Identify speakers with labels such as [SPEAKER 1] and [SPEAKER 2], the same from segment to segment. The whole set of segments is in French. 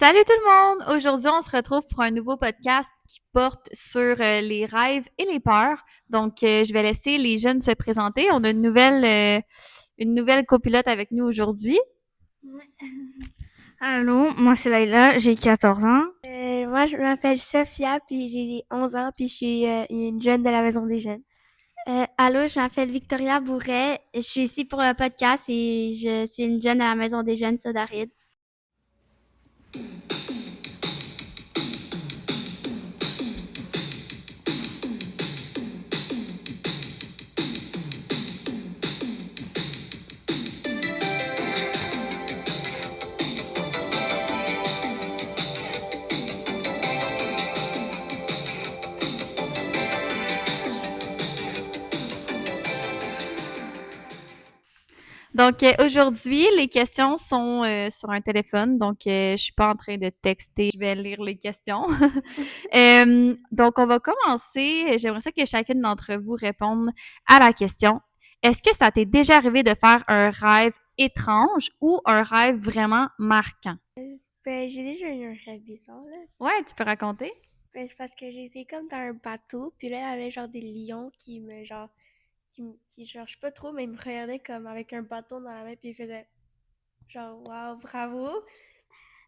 [SPEAKER 1] Salut tout le monde! Aujourd'hui, on se retrouve pour un nouveau podcast qui porte sur les rêves et les peurs. Donc, je vais laisser les jeunes se présenter. On a une nouvelle copilote avec nous aujourd'hui.
[SPEAKER 2] Ouais. Allô, moi c'est Laïla, j'ai 14 ans.
[SPEAKER 3] Moi, je m'appelle Sophia, puis j'ai 11 ans, puis je suis une jeune de la Maison des Jeunes.
[SPEAKER 4] Allô, je m'appelle Victoria Bourret. Je suis ici pour le podcast et je suis une jeune à la Maison des Jeunes Sodaride.
[SPEAKER 1] Donc, aujourd'hui, les questions sont sur un téléphone. Donc, je suis pas en train de texter. Je vais lire les questions. Donc, on va commencer. J'aimerais ça que chacune d'entre vous réponde à la question. Est-ce que ça t'est déjà arrivé de faire un rêve étrange ou un rêve vraiment marquant?
[SPEAKER 3] J'ai déjà eu un rêve bizarre, là.
[SPEAKER 1] Ouais, tu peux raconter?
[SPEAKER 3] C'est parce que j'étais comme dans un bateau, puis là, il y avait genre des lions genre, je sais pas trop, mais ils me regardaient comme avec un bâton dans la main, puis ils faisaient genre, waouh, bravo.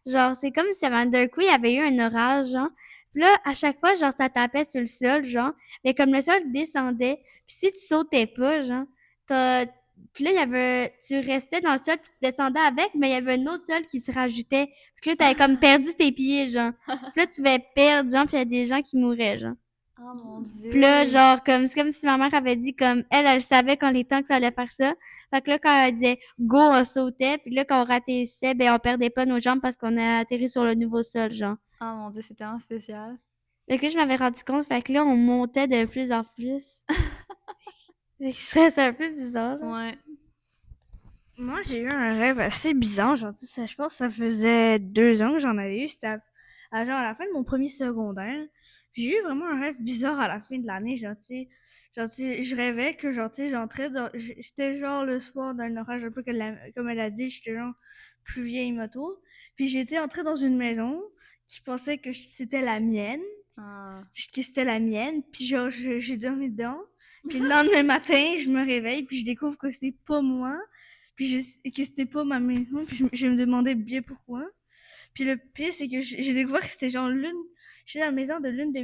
[SPEAKER 4] Genre, c'est comme si d'un coup, il y avait eu un orage, genre. Puis là, à chaque fois, genre, ça tapait sur le sol, genre. Mais comme le sol descendait, puis si tu sautais pas, genre, t'as... Puis là, tu restais dans le sol, puis tu descendais avec, mais il y avait un autre sol qui se rajoutait. Puis là, t'avais comme perdu tes pieds, genre. Puis là, tu vas perdre, genre, puis il y a des gens qui mouraient, genre.
[SPEAKER 1] Oh mon
[SPEAKER 4] Puis là,
[SPEAKER 1] Dieu!
[SPEAKER 4] genre, c'est comme si ma mère avait dit, comme, elle savait quand les temps que ça allait faire ça. Fait que là, quand elle disait go, on sautait. Puis là, quand on ratterrissait, ben, on perdait pas nos jambes parce qu'on a atterri sur le nouveau sol, genre.
[SPEAKER 1] Oh mon Dieu, c'est tellement spécial.
[SPEAKER 4] Fait que là, je m'avais rendu compte. Fait que là, on montait de plus en plus. Fait que je trouvais ça un peu bizarre, là.
[SPEAKER 1] Ouais.
[SPEAKER 2] Moi j'ai eu un rêve assez bizarre, je pense que ça faisait 2 ans que j'en avais eu, c'était genre à la fin de mon premier secondaire. Puis j'ai eu vraiment un rêve bizarre à la fin de l'année, je rêvais que j'entrais c'était genre le soir d'un orage un peu comme elle a dit, j'étais genre plus vieille moto. Puis j'étais entrée dans une maison qui pensait que c'était la mienne.
[SPEAKER 1] Ah.
[SPEAKER 2] Que c'était la mienne, puis genre j'ai dormi dedans. Puis le lendemain matin, je me réveille, puis je découvre que c'est pas moi, que c'était pas ma maison, puis je me demandais bien pourquoi. Puis le pire, c'est que j'ai découvert que c'était genre j'étais dans la maison de l'une de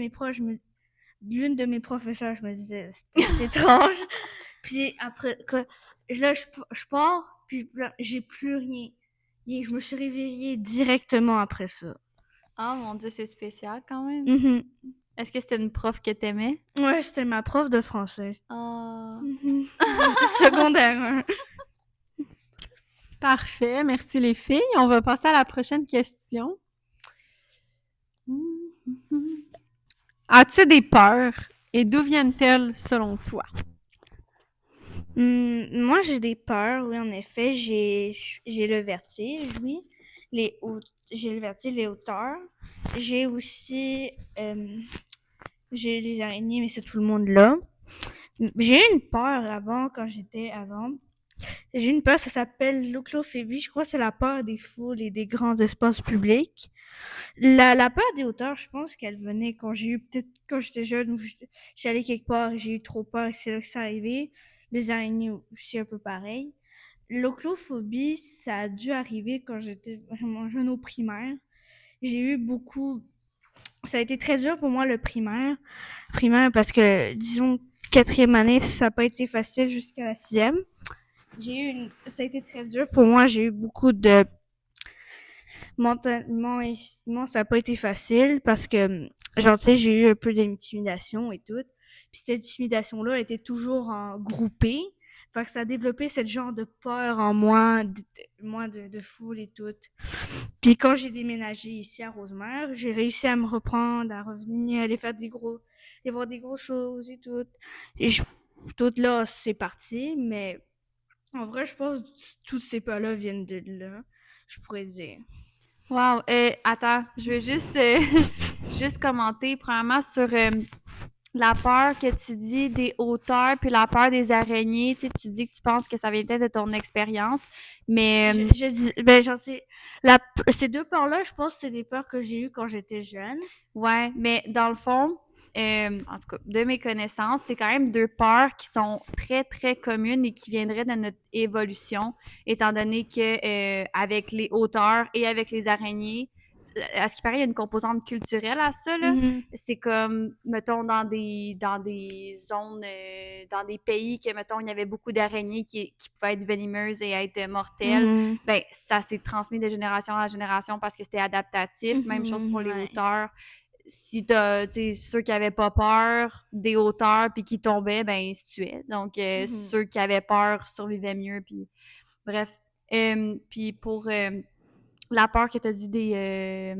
[SPEAKER 2] mes professeurs, je me disais, c'était étrange. Puis après, là, je pars, puis là, j'ai plus rien. Et je me suis réveillée directement après ça.
[SPEAKER 1] Oh mon Dieu, c'est spécial quand même.
[SPEAKER 2] Mhm.
[SPEAKER 1] Est-ce que c'était une prof que t'aimais?
[SPEAKER 2] Ouais, c'était ma prof de français.
[SPEAKER 1] Ah.
[SPEAKER 2] Secondaire 1.
[SPEAKER 5] Parfait, merci les filles. On va passer à la prochaine question. As-tu des peurs et d'où viennent-elles selon toi?
[SPEAKER 2] Moi, j'ai des peurs, oui, en effet. J'ai le vertige, oui. J'ai le vertige, les hauteurs. J'ai aussi, j'ai les araignées, mais c'est tout le monde là. J'ai eu une peur avant. J'ai eu une peur, ça s'appelle l'oclophobie. Je crois que c'est la peur des foules et des grands espaces publics. La peur des hauteurs, je pense qu'elle venait peut-être quand j'étais jeune, ou j'étais allée quelque part et j'ai eu trop peur et c'est là que ça arrivé. Les araignées aussi un peu pareil. L'oclophobie, ça a dû arriver quand j'étais vraiment jeune au primaire. J'ai eu beaucoup, ça a été très dur pour moi le primaire parce que, disons, 4e année, ça n'a pas été facile jusqu'à la 6e. Ça a été très dur pour moi, j'ai eu beaucoup de mentalement et physiquement, ça n'a pas été facile parce que, genre, tu sais, j'ai eu un peu d'intimidation et tout. Puis cette intimidation-là elle était toujours en groupée. Fait que ça a développé ce genre de peur en moi, de foule et tout. Puis quand j'ai déménagé ici à Rosemère, j'ai réussi à me reprendre, à revenir, aller voir des grosses choses et tout. Et tout là, c'est parti, mais en vrai, je pense que toutes ces peurs-là viennent de là, je pourrais dire.
[SPEAKER 1] Wow. Attends, je vais juste, juste commenter premièrement sur la peur que tu dis des hauteurs puis la peur des araignées, tu dis que tu penses que ça vient peut-être de ton expérience, mais
[SPEAKER 2] Je dis, ben, genre, ces deux peurs-là, je pense que c'est des peurs que j'ai eues quand j'étais jeune.
[SPEAKER 1] ouais, mais dans le fond, en tout cas, de mes connaissances, c'est quand même deux peurs qui sont très, très communes et qui viendraient de notre évolution, étant donné que avec les hauteurs et avec les araignées, à ce qui paraît, il y a une composante culturelle à ça, là.
[SPEAKER 2] Mhm.
[SPEAKER 1] C'est comme, mettons, dans des zones, dans des pays que, mettons, il y avait beaucoup d'araignées qui pouvaient être venimeuses et être mortelles,
[SPEAKER 2] Mhm.
[SPEAKER 1] ben ça s'est transmis de génération en génération parce que c'était adaptatif. Même chose pour les
[SPEAKER 2] Ouais.
[SPEAKER 1] hauteurs. Si t'as, tu sais, ceux qui avaient pas peur des hauteurs puis qui tombaient, ben ils se tuaient. Donc ceux qui avaient peur survivaient mieux. Puis bref. Puis pour la peur que t'as dit
[SPEAKER 2] Des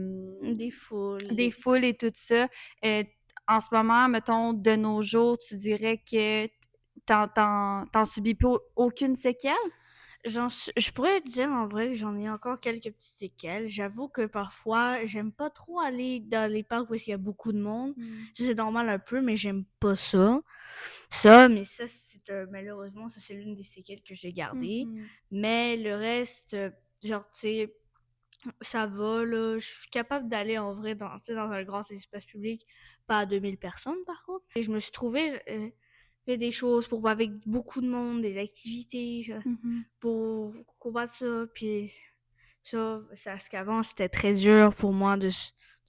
[SPEAKER 2] foules.
[SPEAKER 1] des foules et tout ça, en ce moment, mettons, de nos jours, tu dirais que t'en subis pas aucune séquelle?
[SPEAKER 2] Je pourrais dire en vrai que j'en ai encore quelques petites séquelles. J'avoue que parfois, j'aime pas trop aller dans les parcs où il y a beaucoup de monde. Ça, c'est normal un peu, mais j'aime pas ça. Mais ça, malheureusement, ça, c'est l'une des séquelles que j'ai gardées. Mais le reste, genre, tu sais, ça va, là. Je suis capable d'aller en vrai dans, tu sais, dans un grand espace public, pas à 2000 personnes, par contre. Et je me suis trouvé fait des choses pour avec beaucoup de monde, des activités pour combattre ça. Puis ça, parce qu'avant, c'était très dur pour moi de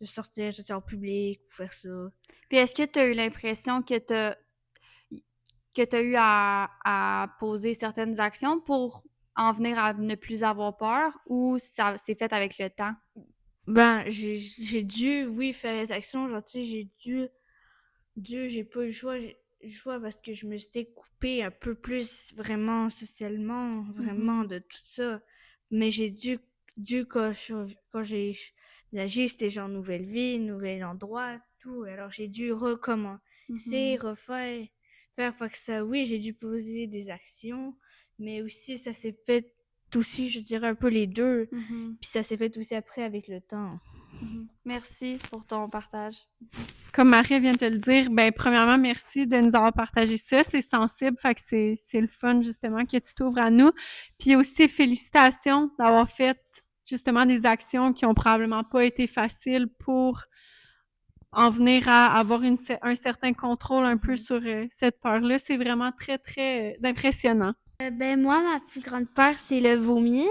[SPEAKER 2] sortir en public, pour faire ça.
[SPEAKER 1] Puis est-ce que tu as eu l'impression que tu as eu à poser certaines actions pour en venir à ne plus avoir peur ou ça s'est fait avec le temps?
[SPEAKER 2] Ben, j'ai dû, oui, faire cette action. Genre, tu sais, j'ai pas eu le choix. J'ai eu le choix parce que je me suis coupée un peu plus vraiment socialement, vraiment de tout ça. Mais j'ai dû quand j'ai agi, c'était genre nouvelle vie, nouvel endroit, tout. Alors j'ai dû recommencer, faire que ça. Oui, j'ai dû poser des actions, mais aussi ça s'est fait aussi, je dirais un peu les deux. Puis ça s'est fait aussi après avec le temps.
[SPEAKER 1] Merci pour ton partage.
[SPEAKER 5] Comme Marie vient de te le dire, ben premièrement, merci de nous avoir partagé ça. C'est sensible, fait que c'est le fun, justement, que tu t'ouvres à nous. Puis aussi, félicitations d'avoir fait, justement, des actions qui ont probablement pas été faciles pour en venir à avoir un certain contrôle un peu sur cette peur-là. C'est vraiment très, très impressionnant.
[SPEAKER 4] Ben moi, ma plus grande peur, c'est le vomi.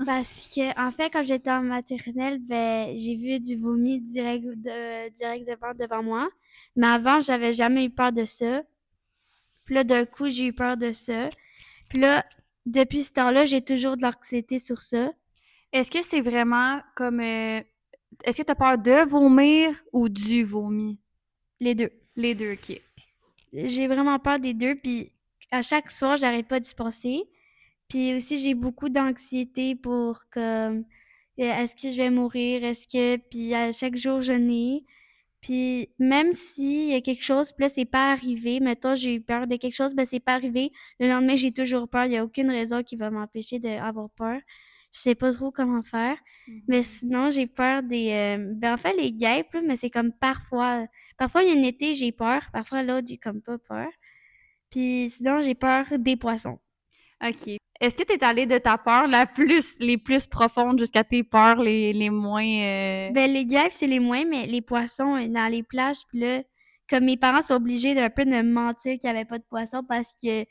[SPEAKER 4] Parce que, en fait, quand j'étais en maternelle, ben, j'ai vu du vomi directement devant moi. Mais avant, j'avais jamais eu peur de ça. Puis là, d'un coup, j'ai eu peur de ça. Puis là, depuis ce temps-là, j'ai toujours de l'anxiété sur ça.
[SPEAKER 1] Est-ce que c'est vraiment comme... est-ce que tu as peur de vomir ou du vomi?
[SPEAKER 4] Les deux.
[SPEAKER 1] Les deux, OK.
[SPEAKER 4] J'ai vraiment peur des deux. Puis à chaque soir, j'arrête pas d'y penser. Puis aussi, j'ai beaucoup d'anxiété pour comme... Est-ce que je vais mourir? Puis à chaque jour, je n'ai. Puis même s'il y a quelque chose, puis là, c'est pas arrivé, mettons, j'ai eu peur de quelque chose, ben c'est pas arrivé. Le lendemain, j'ai toujours peur. Il y a aucune raison qui va m'empêcher d'avoir peur. Je sais pas trop comment faire. Mais sinon, j'ai peur ben en fait, les guêpes, là, mais c'est comme parfois. Parfois, il y a un été, j'ai peur. Parfois, l'autre, j'ai comme pas peur. Puis sinon, j'ai peur des poissons.
[SPEAKER 1] OK. Est-ce que tu es allé de ta peur les plus profondes jusqu'à tes peurs les moins...
[SPEAKER 4] Ben, les guêpes, c'est les moins, mais les poissons, dans les plages, puis là, comme mes parents sont obligés d'un peu de me mentir qu'il n'y avait pas de poissons parce que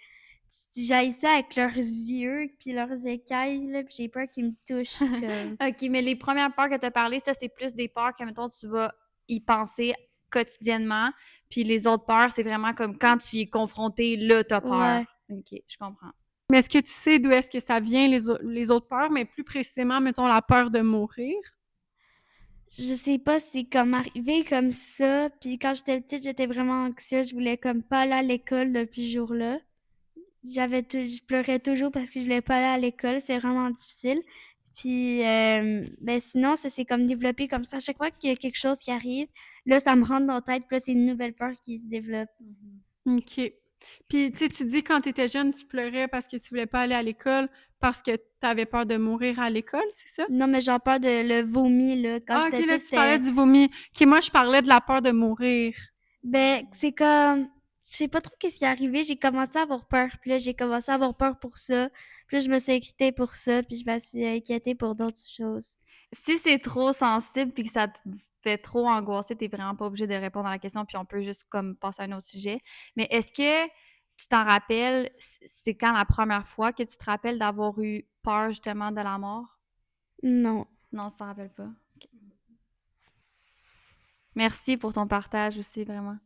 [SPEAKER 4] j'haïs ça avec leurs yeux puis leurs écailles, là, puis j'ai peur qu'ils me touchent. Comme...
[SPEAKER 1] OK, mais les premières peurs que tu as parlé, ça, c'est plus des peurs que, mettons, tu vas y penser quotidiennement. Puis les autres peurs, c'est vraiment comme quand tu y es confronté, là, tu as peur.
[SPEAKER 4] Ouais.
[SPEAKER 1] OK, je comprends.
[SPEAKER 5] Mais est-ce que tu sais d'où est-ce que ça vient, les autres peurs, mais plus précisément, mettons, la peur de mourir?
[SPEAKER 4] Je sais pas, c'est comme arrivé comme ça. Puis quand j'étais petite, j'étais vraiment anxieuse. Je voulais comme pas aller à l'école depuis ce jour-là. Je pleurais toujours parce que je voulais pas aller à l'école. C'est vraiment difficile. Puis, ben sinon, ça s'est comme développé comme ça. À chaque fois qu'il y a quelque chose qui arrive, là, ça me rentre dans la tête. Puis là, c'est une nouvelle peur qui se développe.
[SPEAKER 5] OK. Puis, tu sais, tu dis quand tu étais jeune, tu pleurais parce que tu voulais pas aller à l'école parce que tu avais peur de mourir à l'école, c'est ça?
[SPEAKER 4] Non, mais j'ai peur de le vomi, là. Quand
[SPEAKER 5] Ah,
[SPEAKER 4] j'étais
[SPEAKER 5] OK, là,
[SPEAKER 4] petite,
[SPEAKER 5] tu parlais du vomi. OK, moi, je parlais de la peur de mourir.
[SPEAKER 4] Ben, c'est comme, je sais pas trop qu'est-ce qui est arrivé. J'ai commencé à avoir peur. Puis là, j'ai commencé à avoir peur pour ça. Puis là, je me suis inquiétée pour ça. Puis je me suis inquiétée pour d'autres choses.
[SPEAKER 1] Si c'est trop sensible puis que ça te fait trop angoisser, t'es vraiment pas obligé de répondre à la question puis on peut juste comme passer à un autre sujet. Mais est-ce que tu t'en rappelles, c'est quand la première fois que tu te rappelles d'avoir eu peur justement de la mort?
[SPEAKER 4] Non.
[SPEAKER 1] Non, tu t'en rappelles pas. Ok. Merci pour ton partage aussi, vraiment.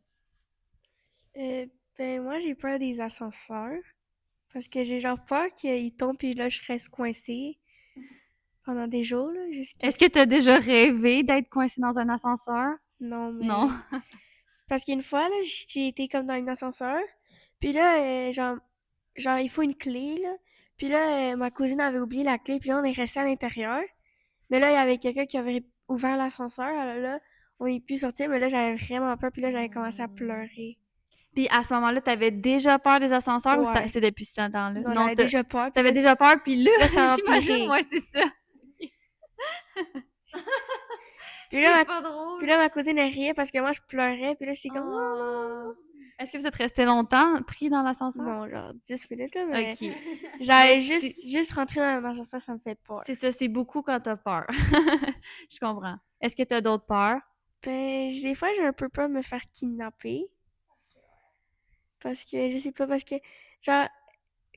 [SPEAKER 3] Ben, moi, j'ai peur des ascenseurs. Parce que j'ai genre peur qu'il tombe et là, je reste coincée pendant des jours, là, jusqu'à...
[SPEAKER 1] Est-ce que tu as déjà rêvé d'être coincé dans un ascenseur?
[SPEAKER 3] Non,
[SPEAKER 1] Non.
[SPEAKER 3] mais... C'est parce qu'une fois, là, j'ai été comme dans un ascenseur. Puis là, genre, il faut une clé, là. Puis là, ma cousine avait oublié la clé. Puis là, on est resté à l'intérieur. Mais là, il y avait quelqu'un qui avait ouvert l'ascenseur. Alors là, on est pu sortir. Mais là, j'avais vraiment peur. Puis là, j'avais commencé à pleurer.
[SPEAKER 1] Puis à ce moment-là, t'avais déjà peur des ascenseurs ou
[SPEAKER 3] Ouais.
[SPEAKER 1] c'est depuis ce temps-là?
[SPEAKER 3] Non, j'avais déjà peur. Puis
[SPEAKER 1] T'avais
[SPEAKER 3] là,
[SPEAKER 1] déjà peur, puis là,
[SPEAKER 3] là, ça a
[SPEAKER 1] j'imagine,
[SPEAKER 3] empiré.
[SPEAKER 1] ouais, c'est ça.
[SPEAKER 3] Puis là,
[SPEAKER 1] C'est
[SPEAKER 3] ma,
[SPEAKER 1] pas drôle.
[SPEAKER 3] puis là, ma cousine, elle riait parce que moi, je pleurais. Puis là, j'étais comme...
[SPEAKER 1] Oh. Est-ce que vous êtes resté longtemps pris dans l'ascenseur?
[SPEAKER 3] Non, genre 10 minutes, là, mais
[SPEAKER 1] Ok.
[SPEAKER 3] j'avais
[SPEAKER 1] Mais
[SPEAKER 3] juste rentré dans l'ascenseur, ça me fait peur.
[SPEAKER 1] c'est ça, c'est beaucoup quand t'as peur. Je comprends. Est-ce que t'as d'autres peurs?
[SPEAKER 3] Ben, des fois, j'ai un peu peur de me faire kidnapper. Parce que, je sais pas, parce que, genre,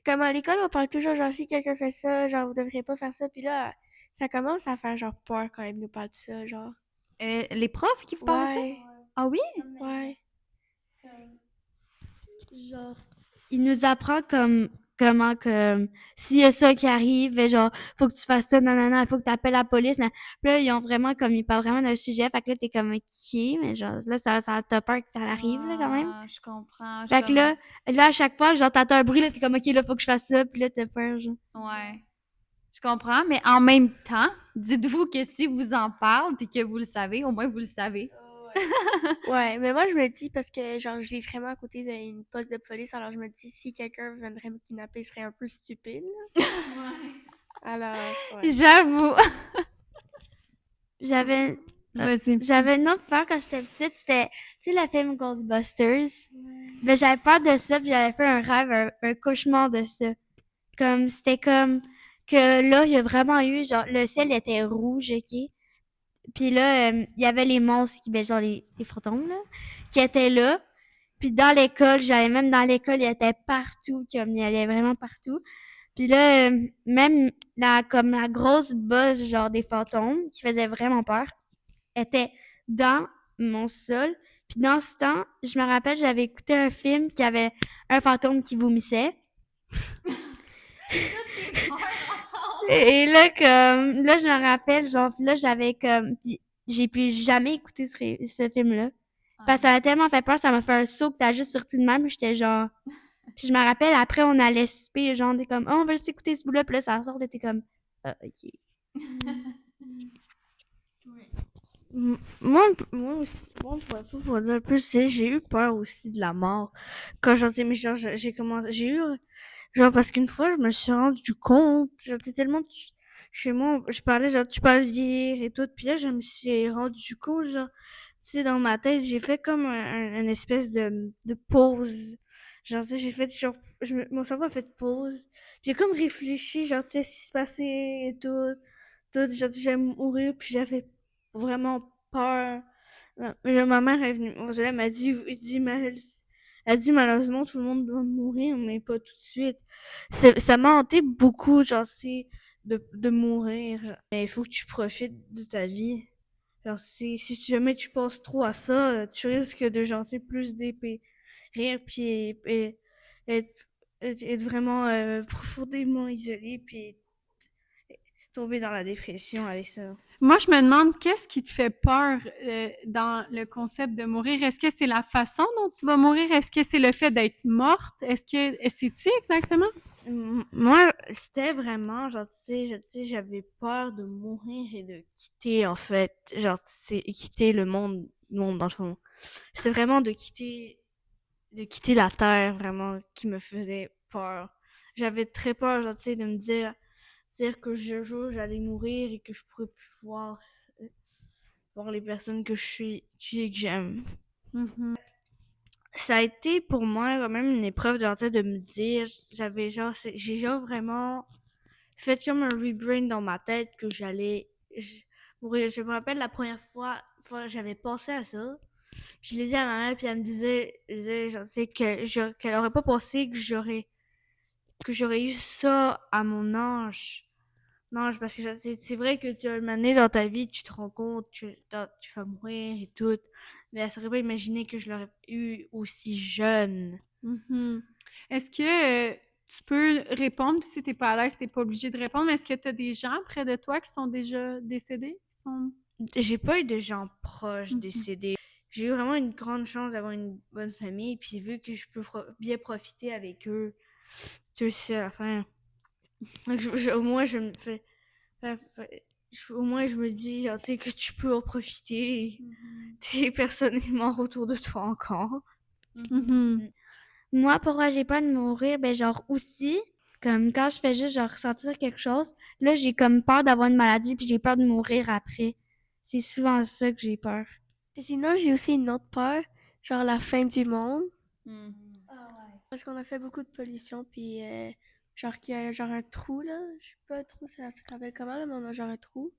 [SPEAKER 3] comme à l'école, on parle toujours, genre, si quelqu'un fait ça, genre, vous devriez pas faire ça. Puis là, ça commence à faire, genre, peur quand ils nous parlent de ça, genre.
[SPEAKER 1] Les profs qui vous parlent de ça?
[SPEAKER 3] Ouais,
[SPEAKER 1] Ah oui?
[SPEAKER 3] ouais.
[SPEAKER 4] Genre, il nous apprend comment que s'il y a ça qui arrive, genre, faut que tu fasses ça, non, non, non, il faut que tu appelles la police. Puis là, ils ont vraiment comme, ils parlent vraiment d'un sujet. Fait que là, t'es comme, ok, mais genre, là, ça t'as peur que ça arrive, là, quand même.
[SPEAKER 1] Ah, je comprends.
[SPEAKER 4] Fait que là, à chaque fois, genre, t'entends un bruit, là, t'es comme, ok, là, faut que je fasse ça. Puis là, t'as peur, genre.
[SPEAKER 1] Ouais. Je comprends, mais en même temps, dites-vous que si vous en parle puis que vous le savez, au moins vous le savez.
[SPEAKER 3] Ouais, mais moi, je me dis, parce que, genre, je vis vraiment à côté d'une poste de police, alors je me dis, si quelqu'un viendrait me kidnapper, ce serait un peu stupide, là. Alors, ouais.
[SPEAKER 1] J'avoue.
[SPEAKER 4] J'avais
[SPEAKER 1] Vas-y.
[SPEAKER 4] j'avais une autre peur quand j'étais petite, c'était, tu sais, le film Ghostbusters. Ben, j'avais peur de ça, puis j'avais fait un rêve, un cauchemar de ça. Comme, c'était comme que là, il y a vraiment eu, genre, le ciel était rouge, ok? Puis là, il y avait les monstres, ben, genre les fantômes, là, qui étaient là. Puis dans l'école, j'allais même dans l'école, ils étaient partout, comme, ils allaient vraiment partout. Puis là, même comme la grosse bosse, genre, des fantômes, qui faisait vraiment peur, était dans mon sol. Puis dans ce temps, je me rappelle, j'avais écouté un film qui avait un fantôme qui vomissait. Et là, comme, là, je me rappelle, genre, là, j'avais comme, puis j'ai pu jamais écouter ce film-là. Parce que ça m'a tellement fait peur, ça m'a fait un saut que ça a juste sorti de même, puis j'étais genre, puis je me rappelle, après, on allait souper, genre, on était comme, oh, on va juste écouter ce bout-là, puis là, ça sort, t'es comme, ah, ok.
[SPEAKER 2] Moi aussi, pour dire plus, tu sais, j'ai eu peur aussi de la mort. Quand j'entends, mais genre, j'ai commencé, j'ai eu, genre, parce qu'une fois, je me suis rendu compte, j'étais tellement chez moi, je parlais, genre, tu parles vieillir et tout, puis là, je me suis rendu compte, genre, tu sais, dans ma tête, j'ai fait comme une espèce de pause. Genre, tu sais, j'ai fait, genre, mon cerveau a fait pause. J'ai comme réfléchi, genre, tu sais, ce qui se passait et tout, genre, j'allais mourir, puis j'avais vraiment peur. Ma mère est venue, elle m'a dit, elle dit malheureusement tout le monde doit mourir, mais pas tout de suite. Ça m'a hanté beaucoup, genre, c'est de mourir. Mais il faut que tu profites de ta vie. Genre, si jamais tu penses trop à ça, tu risques de, genre, tu sais, plus dépérir, puis être, être vraiment profondément isolé, puis tomber dans la dépression avec ça.
[SPEAKER 5] Moi, je me demande qu'est-ce qui te fait peur dans le concept de mourir? Est-ce que c'est la façon dont tu vas mourir? Est-ce que c'est le fait d'être morte? C'est-tu exactement?
[SPEAKER 2] Moi, c'était vraiment, genre, tu sais, j'avais peur de mourir et de quitter, en fait, genre, tu sais, quitter le monde, dans le fond. C'était vraiment de quitter la terre, vraiment, qui me faisait peur. J'avais très peur, genre, tu sais, de me dire que un jour, j'allais mourir et que je pourrais plus voir les personnes que je suis, que j'aime.
[SPEAKER 5] Mhm.
[SPEAKER 2] Ça a été pour moi quand même une épreuve de me dire, j'ai genre vraiment fait comme un rebrain dans ma tête que mourir. Je me rappelle la première fois j'avais pensé à ça. Puis je l'ai dit à ma mère, puis elle me disait je sais qu'elle aurait pas pensé que j'aurais eu ça à mon âge. Non, parce que c'est vrai que tu as une année dans ta vie, tu te rends compte que tu vas mourir et tout. Mais elle serait pas imaginé que je l'aurais eu aussi jeune.
[SPEAKER 5] Mhm. Est-ce que tu peux répondre, puis si t'es pas à l'aise, t'es pas obligé de répondre, mais est-ce que tu as des gens près de toi qui sont déjà décédés? Qui sont...
[SPEAKER 2] J'ai pas eu de gens proches
[SPEAKER 5] Mhm.
[SPEAKER 2] décédés. J'ai eu vraiment une grande chance d'avoir une bonne famille, puis vu que je peux bien profiter avec eux, tu sais, à la fin. Donc, au moins, je me fais. Au moins, je me dis, tu sais, que tu peux en profiter. Personne n'est mort autour de toi encore.
[SPEAKER 5] Mhm.
[SPEAKER 4] Moi, pourquoi j'ai peur de mourir? Ben, genre, aussi, comme quand je fais juste, genre, ressentir quelque chose, là, j'ai comme peur d'avoir une maladie, puis j'ai peur de mourir après. C'est souvent ça que j'ai peur.
[SPEAKER 3] Et sinon, j'ai aussi une autre peur, genre la fin du monde.
[SPEAKER 1] Mm.
[SPEAKER 3] Parce qu'on a fait beaucoup de pollution, puis genre qu'il y a genre un trou, là. Je sais pas trop ça se rappelle comment, là, mais on a genre un trou.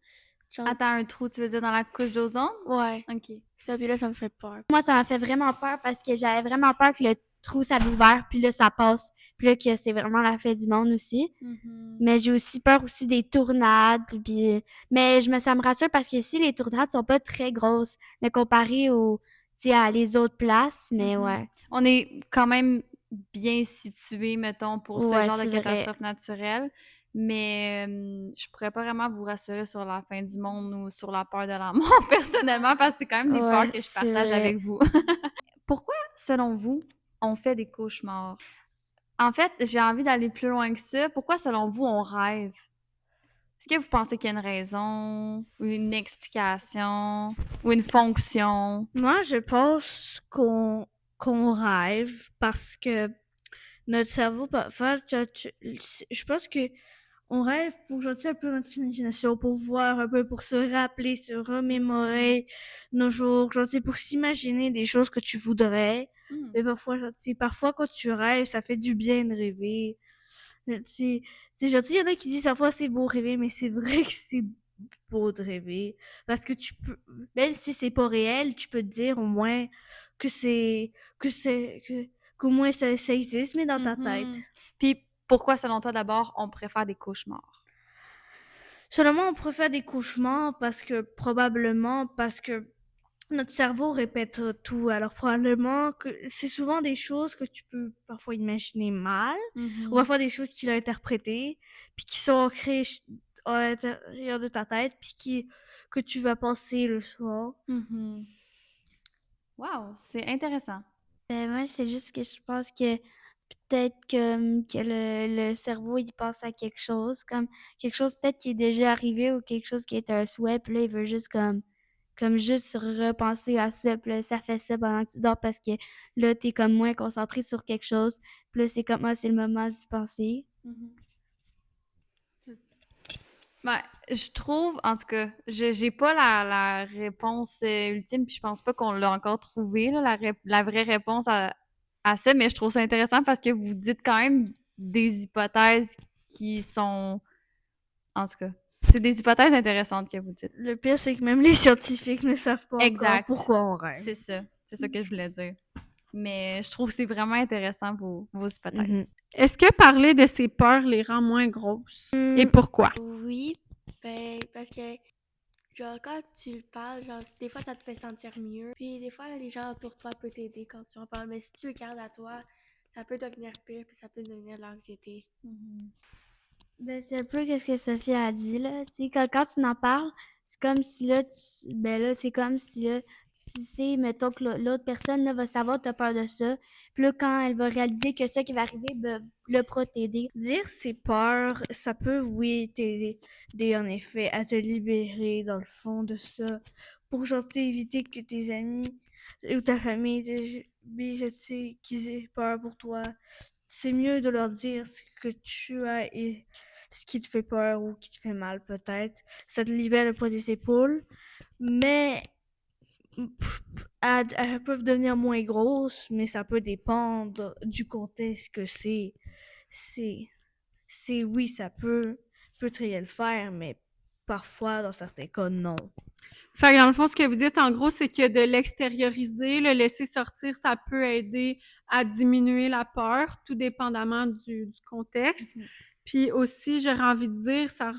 [SPEAKER 3] Genre,
[SPEAKER 1] Attends, un trou, tu veux dire dans la couche d'ozone?
[SPEAKER 3] ouais.
[SPEAKER 1] OK.
[SPEAKER 3] Ça, puis là, ça me fait peur.
[SPEAKER 4] Moi, ça m'a fait vraiment peur parce que j'avais vraiment peur que le trou s'avait ouvert, puis là, ça passe, puis là, que c'est vraiment la fin du monde aussi. Mais j'ai aussi peur aussi des tornades, puis... Mais ça me rassure parce que ici, les tornades sont pas très grosses, mais comparé tu sais, à les autres places, mais
[SPEAKER 1] Mhm.
[SPEAKER 4] ouais.
[SPEAKER 1] On est quand même bien situé, mettons, pour ce
[SPEAKER 4] Ouais,
[SPEAKER 1] genre de
[SPEAKER 4] c'est vrai.
[SPEAKER 1] catastrophe naturelle. Mais je pourrais pas vraiment vous rassurer sur la fin du monde ou sur la peur de la mort personnellement, parce que c'est quand même des peurs
[SPEAKER 4] Ouais,
[SPEAKER 1] que je
[SPEAKER 4] c'est
[SPEAKER 1] partage
[SPEAKER 4] vrai.
[SPEAKER 1] avec vous. Pourquoi, selon vous, on fait des cauchemars? En fait, j'ai envie d'aller plus loin que ça. Pourquoi, selon vous, on rêve? Est-ce que vous pensez qu'il y a une raison, ou une explication, ou une fonction?
[SPEAKER 2] Moi, je pense qu'on rêve parce que notre cerveau, parfois, je pense que on rêve pour sortir un peu notre imagination, pour voir un peu, pour se rappeler, se remémorer nos jours, genre, tu sais, pour s'imaginer des choses que tu voudrais.
[SPEAKER 1] Hmm.
[SPEAKER 2] Mais parfois, genre, tu sais, parfois, quand tu rêves, ça fait du bien de rêver. Tu sais, genre, tu sais, il y en a qui disent parfois c'est beau rêver, mais c'est vrai que c'est beau de rêver. Parce que tu peux, même si c'est pas réel, tu peux te dire au moins que qu'au moins ça existe, mais dans ta tête.
[SPEAKER 1] Mhm. Puis pourquoi, selon toi, d'abord, on préfère des cauchemars?
[SPEAKER 2] Seulement, on préfère des cauchemars probablement parce que notre cerveau répète tout. Alors, probablement que c'est souvent des choses que tu peux parfois imaginer mal, ou parfois des choses qu'il a interprétées, puis qui sont ancrées à l'intérieur de ta tête, puis que tu vas penser le soir.
[SPEAKER 1] Mhm. Wow, c'est intéressant.
[SPEAKER 4] Ben, moi, c'est juste que je pense que peut-être que le cerveau, il pense à quelque chose peut-être qui est déjà arrivé ou quelque chose qui est un souhait, puis là, il veut juste comme juste repenser à ça, puis là, ça fait ça pendant que tu dors parce que là, t'es comme moins concentré sur quelque chose, puis là, c'est comme, ah, c'est le moment d'y penser.
[SPEAKER 1] Ben, je trouve, en tout cas, j'ai pas la réponse ultime, puis je pense pas qu'on l'a encore trouvé, là, la vraie réponse à ça, mais je trouve ça intéressant parce que vous dites quand même des hypothèses qui sont... En tout cas, c'est des hypothèses intéressantes que vous dites.
[SPEAKER 2] Le pire, c'est que même les scientifiques ne savent pas encore
[SPEAKER 1] Exact.
[SPEAKER 2] pourquoi on rêve.
[SPEAKER 1] C'est ça que je voulais dire. Mais je trouve que c'est vraiment intéressant vos hypothèses.
[SPEAKER 2] Mhm.
[SPEAKER 5] Est-ce que parler de ses peurs les rend moins grosses? Et pourquoi?
[SPEAKER 3] Oui, ben, parce que, genre, quand tu parles, genre, des fois, ça te fait sentir mieux. Puis, des fois, les gens autour de toi peuvent t'aider quand tu en parles. Mais si tu le gardes à toi, ça peut devenir pire, puis ça peut devenir de l'anxiété.
[SPEAKER 4] Ben, c'est un peu ce que Sophie a dit, là. Tu sais, quand tu en parles, c'est comme si là, ben là, c'est comme si là, tu sais, mettons que l'autre personne, là, va savoir que t'as peur de ça. Puis là, quand elle va réaliser que ça qui va arriver, ben, là, pourra t'aider.
[SPEAKER 2] Dire ses peurs, ça peut, oui, t'aider en effet à te libérer dans le fond de ça, pour genre éviter que tes amis ou ta famille qu'ils aient peur pour toi. C'est mieux de leur dire ce que tu as et ce qui te fait peur ou qui te fait mal peut-être. Ça te libère le poids des épaules, mais elles peuvent devenir moins grosses, mais ça peut dépendre du contexte que c'est. C'est, oui, ça peut très bien le faire, mais parfois, dans certains cas, non.
[SPEAKER 5] Fait que dans le fond, ce que vous dites, en gros, c'est que de l'extérioriser, le laisser sortir, ça peut aider à diminuer la peur, tout dépendamment du contexte. Puis aussi, j'aurais envie de dire, ça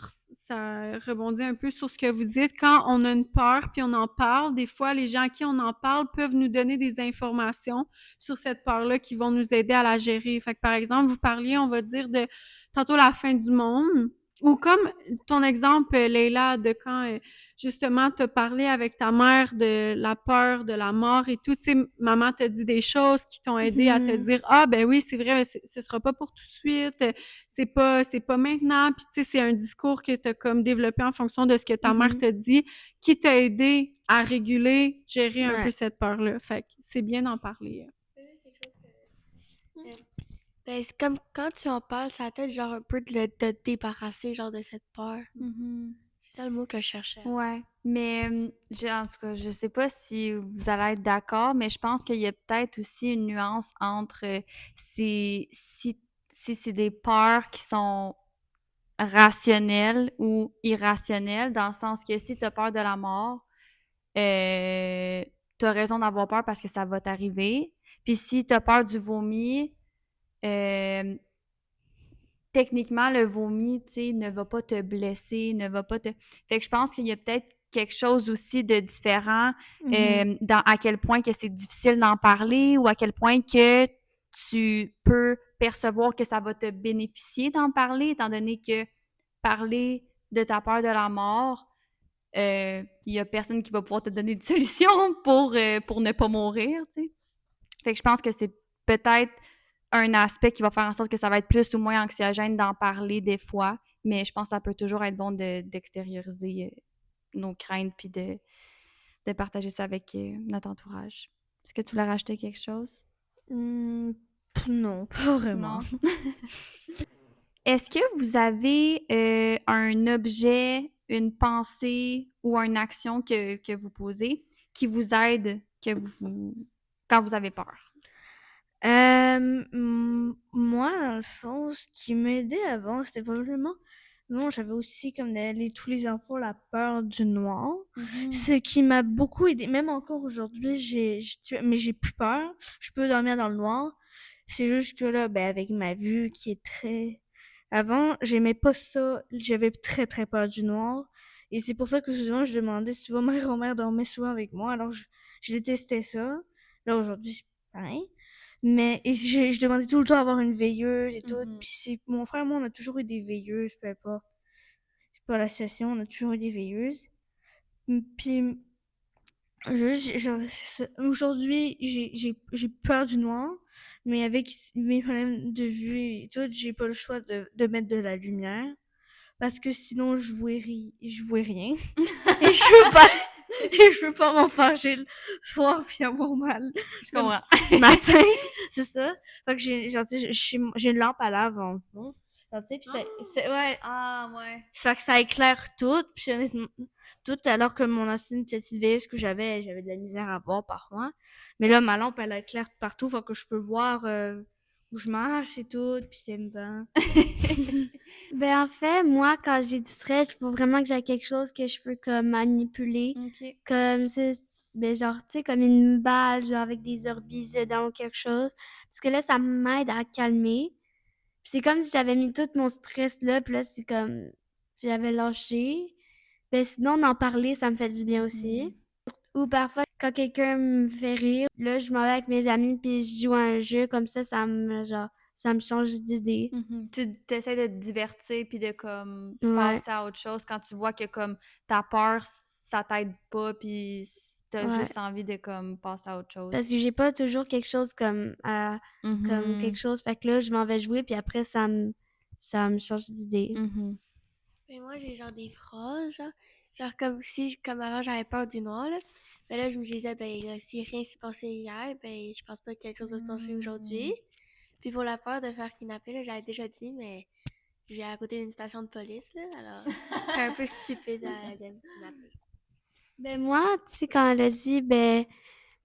[SPEAKER 5] rebondit un peu sur ce que vous dites. Quand on a une peur puis on en parle, des fois, les gens à qui on en parle peuvent nous donner des informations sur cette peur-là qui vont nous aider à la gérer. Fait que, par exemple, vous parliez, on va dire, de tantôt la fin du monde. Ou comme ton exemple, Leïla, de quand justement tu as parlé avec ta mère de la peur, de la mort et tout. Tu sais, maman t'a dit des choses qui t'ont aidé à te dire ah ben oui, c'est vrai, ce sera pas pour tout de suite, c'est pas maintenant. Puis tu sais, c'est un discours que tu as comme développé en fonction de ce que ta mère t'a dit, qui t'a aidé à réguler, gérer un peu cette peur-là. Fait que c'est bien d'en parler.
[SPEAKER 3] Ben, c'est comme quand tu en parles, ça t'aide genre un peu de te débarrasser genre de cette peur. C'est ça le mot que je cherchais.
[SPEAKER 1] Ouais, mais en tout cas, je sais pas si vous allez être d'accord, mais je pense qu'il y a peut-être aussi une nuance entre si c'est des peurs qui sont rationnelles ou irrationnelles, dans le sens que si tu as peur de la mort, tu as raison d'avoir peur parce que ça va t'arriver. Puis si tu as peur du vomi, euh, techniquement, le vomi, tu sais, ne va pas te blesser, ne va pas te... Fait que je pense qu'il y a peut-être quelque chose aussi de différent dans à quel point que c'est difficile d'en parler ou à quel point que tu peux percevoir que ça va te bénéficier d'en parler, étant donné que parler de ta peur de la mort, il y a personne qui va pouvoir te donner de solution pour ne pas mourir, tu sais. Fait que je pense que c'est peut-être un aspect qui va faire en sorte que ça va être plus ou moins anxiogène d'en parler des fois, mais je pense que ça peut toujours être bon d'extérioriser nos craintes puis de partager ça avec notre entourage. Est-ce que tu voulais rajouter quelque chose?
[SPEAKER 2] Non, pas vraiment.
[SPEAKER 1] Non. Est-ce que vous avez un objet, une pensée ou une action que vous posez qui vous aide quand vous avez peur?
[SPEAKER 2] Moi, dans le fond, ce qui m'aidait avant, c'était probablement... Non, j'avais aussi, comme tous les enfants, la peur du noir. Ce qui m'a beaucoup aidé. Même encore aujourd'hui, mais j'ai plus peur. Je peux dormir dans le noir. C'est juste que là, ben, avec ma vue qui est très... Avant, j'aimais pas ça. J'avais très, très peur du noir. Et c'est pour ça que souvent, je demandais, souvent, ma grand-mère dormait souvent avec moi. Alors, je détestais ça. Là, aujourd'hui, c'est pareil. Mais je demandais tout le temps d'avoir une veilleuse et tout. Puis mon frère et moi, on a toujours eu des veilleuses, peu importe. C'est pas la situation, on a toujours eu des veilleuses. Puis aujourd'hui, j'ai peur du noir, mais avec mes problèmes de vue et tout, j'ai pas le choix de mettre de la lumière. Parce que sinon, je vois rien. Et je veux pas m'en fâcher le soir puis avoir mal.
[SPEAKER 1] Je comprends.
[SPEAKER 2] Matin, c'est ça. Fait que j'ai une lampe à lave en fond. Genre, tu sais, puis ouais.
[SPEAKER 1] Ah, ouais.
[SPEAKER 2] Ça fait que ça éclaire tout, puis honnêtement, tout, alors que mon ancienne petite veilleuse que j'avais de la misère à voir parfois. Mais là, ma lampe, elle éclaire partout, fait que je peux voir où je marche et tout, puis c'est bien.
[SPEAKER 4] Ben, en fait, moi, quand j'ai du stress, il faut vraiment que j'ai quelque chose que je peux comme manipuler.
[SPEAKER 1] OK.
[SPEAKER 4] Comme ben, genre, tu sais, comme une balle, genre avec des Orbeez dedans ou quelque chose. Parce que là, ça m'aide à calmer. Puis c'est comme si j'avais mis tout mon stress là, puis là, c'est comme j'avais lâché. Ben, sinon, d'en parler, ça me fait du bien aussi. Ou parfois, quand quelqu'un me fait rire, là, je m'en vais avec mes amis, puis je joue à un jeu, comme ça me change d'idée.
[SPEAKER 1] Tu essaies de te divertir puis de comme
[SPEAKER 4] Ouais.
[SPEAKER 1] passer à autre chose quand tu vois que comme ta peur, ça t'aide pas puis t'as
[SPEAKER 4] Ouais.
[SPEAKER 1] juste envie de comme passer à autre chose.
[SPEAKER 4] Parce que j'ai pas toujours quelque chose comme comme quelque chose. Fait que là, je m'en vais jouer, puis après, ça me change d'idée.
[SPEAKER 3] Mais moi, j'ai genre des phrases, genre comme si, comme avant, j'avais peur du noir, là. Mais là, je me disais, ben là, si rien s'est passé hier, ben je pense pas que quelque chose va se passer aujourd'hui. Puis pour la peur de faire kidnapper, là, j'avais déjà dit, mais je vais à côté d'une station de police, là, alors c'est un peu stupide de me kidnapper.
[SPEAKER 4] Ben moi, tu sais, quand elle a dit, ben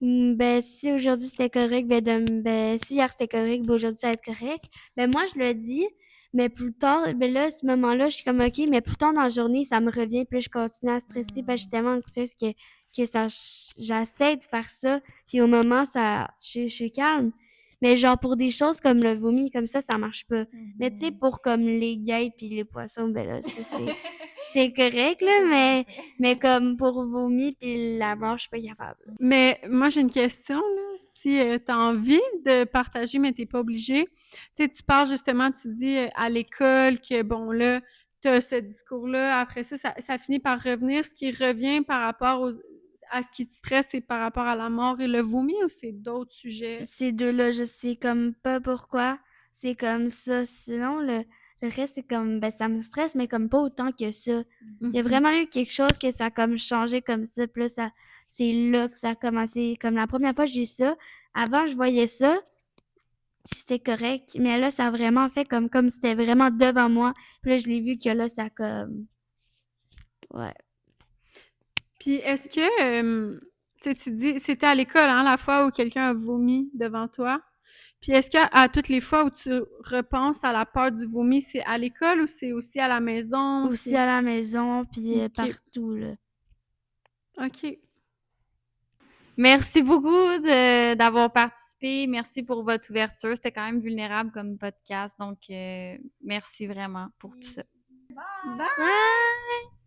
[SPEAKER 4] Ben, si aujourd'hui c'était correct, si hier c'était correct, ben aujourd'hui ça va être correct. Ben, moi, je le dis, mais plus tard, ben là, à ce moment-là, je suis comme, OK, mais plus tard dans la journée, ça me revient, puis là, je continue à stresser, parce que je suis tellement anxieuse que j'essaie de faire ça, puis au moment, je suis calme. Mais genre, pour des choses comme le vomi, comme ça marche pas. Mais tu sais, pour comme les guêpes puis les poissons, ben là, c'est correct, là, mais comme pour vomi puis la mort, je suis pas capable.
[SPEAKER 5] Mais moi, j'ai une question, là. Si tu as envie de partager, mais tu n'es pas obligé. Tu sais, tu parles justement, tu dis à l'école que, bon, là, tu as ce discours-là. Après ça, ça finit par revenir. Ce qui revient par rapport à ce qui te stresse, c'est par rapport à la mort et le vomi ou c'est d'autres sujets?
[SPEAKER 4] Ces deux-là, je sais comme pas pourquoi. C'est comme ça. Sinon, le reste, c'est comme, ben, ça me stresse, mais comme pas autant que ça. Il y a vraiment eu quelque chose que ça a comme changé comme ça. Puis là, c'est là que ça a commencé. Comme la première fois que j'ai eu ça, avant, je voyais ça, c'était correct. Mais là, ça a vraiment fait comme c'était vraiment devant moi. Puis là, je l'ai vu que là, ça comme, ouais.
[SPEAKER 5] Puis est-ce que, tu sais, tu dis, c'était à l'école, hein, la fois où quelqu'un a vomi devant toi? Puis est-ce qu'à toutes les fois où tu repenses à la peur du vomi, c'est à l'école ou c'est aussi à la maison?
[SPEAKER 4] Aussi à la maison, puis
[SPEAKER 5] OK.
[SPEAKER 4] partout, là.
[SPEAKER 5] OK.
[SPEAKER 1] Merci beaucoup d'avoir participé. Merci pour votre ouverture. C'était quand même vulnérable comme podcast. Donc, merci vraiment pour tout ça.
[SPEAKER 5] Bye!
[SPEAKER 4] Bye!